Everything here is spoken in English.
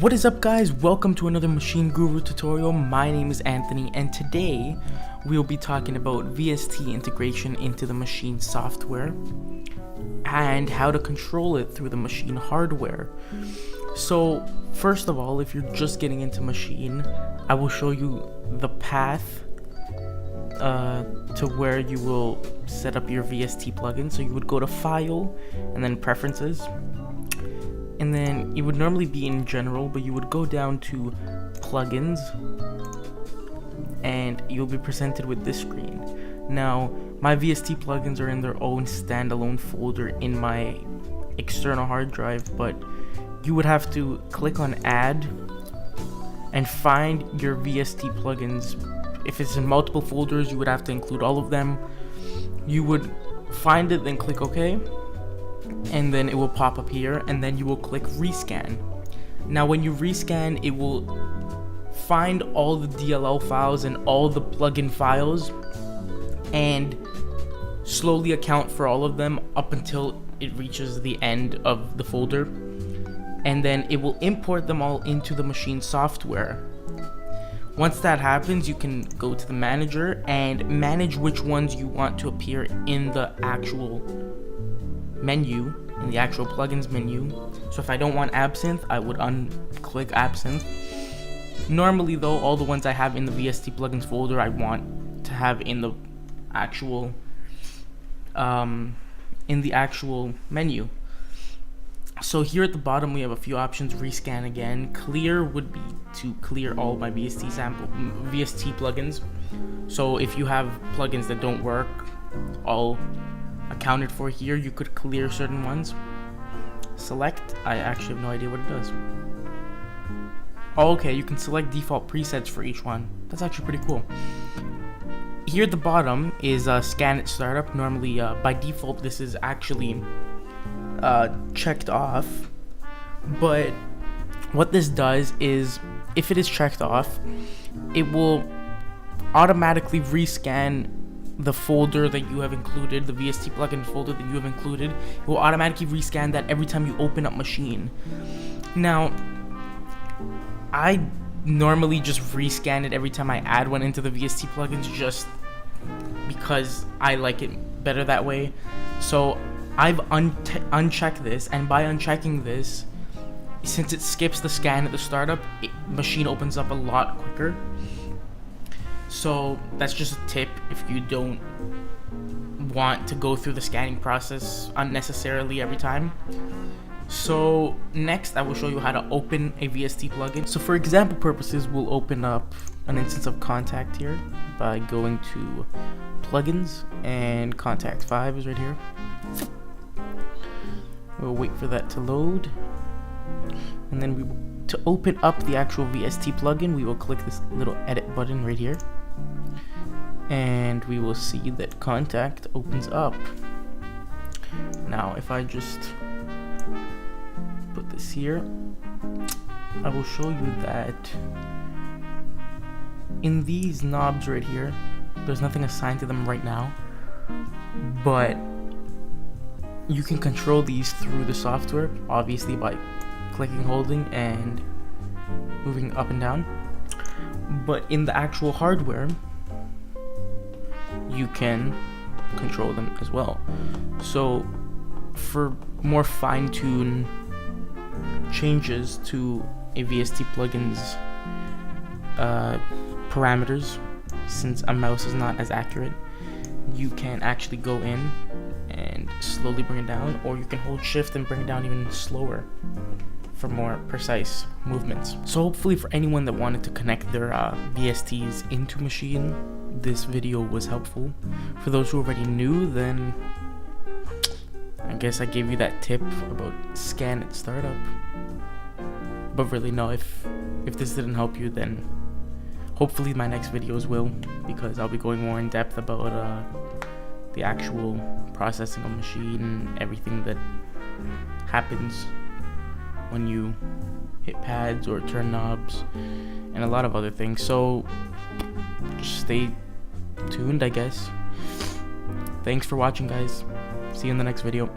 What is up, guys? Welcome to another Machine Guru tutorial. My name is Anthony, and today we'll be talking about VST integration into the Maschine software and how to control it through the Maschine hardware. So first of all, if you're just getting into Maschine, I will show you the path to where you will set up your VST plugin. So you would go to File and then Preferences, and then it would normally be in General, but you would go down to Plugins and you'll be presented with this screen. Now, my VST plugins are in their own standalone folder in my external hard drive, but you would have to click on Add and find your VST plugins. If it's in multiple folders, you would have to include all of them. You would find it, then click OK, and then it will pop up here, and then you will click Rescan. Now when you rescan, it will find all the DLL files and all the plugin files and slowly account for all of them up until it reaches the end of the folder, and then it will import them all into the Maschine software. Once that happens, you can go to the manager and manage which ones you want to appear in the actual menu, in the actual plugins menu. So if I don't want Absinthe, I would unclick Absinthe. Normally though, all the ones I have in the VST plugins folder I want to have in the actual menu. So here at the bottom we have a few options. Rescan again. Clear would be to clear all my VST plugins. So if you have plugins that don't work all accounted for here, you could clear certain ones. Select, I actually have no idea what it does. Okay, you can select default presets for each one. That's actually pretty cool. Here at the bottom is scan at startup. Normally by default this is actually checked off, but what this does is, if it is checked off, it will automatically rescan the folder that you have included, the VST plugin folder that you have included. It will automatically rescan that every time you open up Maschine. Now, I normally just rescan it every time I add one into the VST plugins, just because I like it better that way. So I've unchecked this, and by unchecking this, since it skips the scan at the startup, Maschine opens up a lot quicker. So that's just a tip if you don't want to go through the scanning process unnecessarily every time. So next I will show you how to open a VST plugin. So for example purposes, we'll open up an instance of Contact here by going to Plugins, and Contact 5 is right here. We'll wait for that to load, and then to open up the actual VST plugin, we will click this little edit button right here, and we will see that Contact opens up. Now if I just put this here, I will show you that in these knobs right here, there's nothing assigned to them right now, but you can control these through the software, obviously by clicking, holding, and moving up and down. But in the actual hardware, you can control them as well. So for more fine-tuned changes to a VST plugin's parameters, since a mouse is not as accurate, you can actually go in and slowly bring it down, or you can hold shift and bring it down even slower for more precise movements. So hopefully for anyone that wanted to connect their VSTs into Maschine, this video was helpful. For those who already knew, then I guess I gave you that tip about scan at startup. But really no, if this didn't help you, then hopefully my next videos will, because I'll be going more in depth about the actual processing of Maschine and everything that happens when you hit pads or turn knobs, and a lot of other things. So just stay tuned, I guess. Thanks for watching, guys. See you in the next video.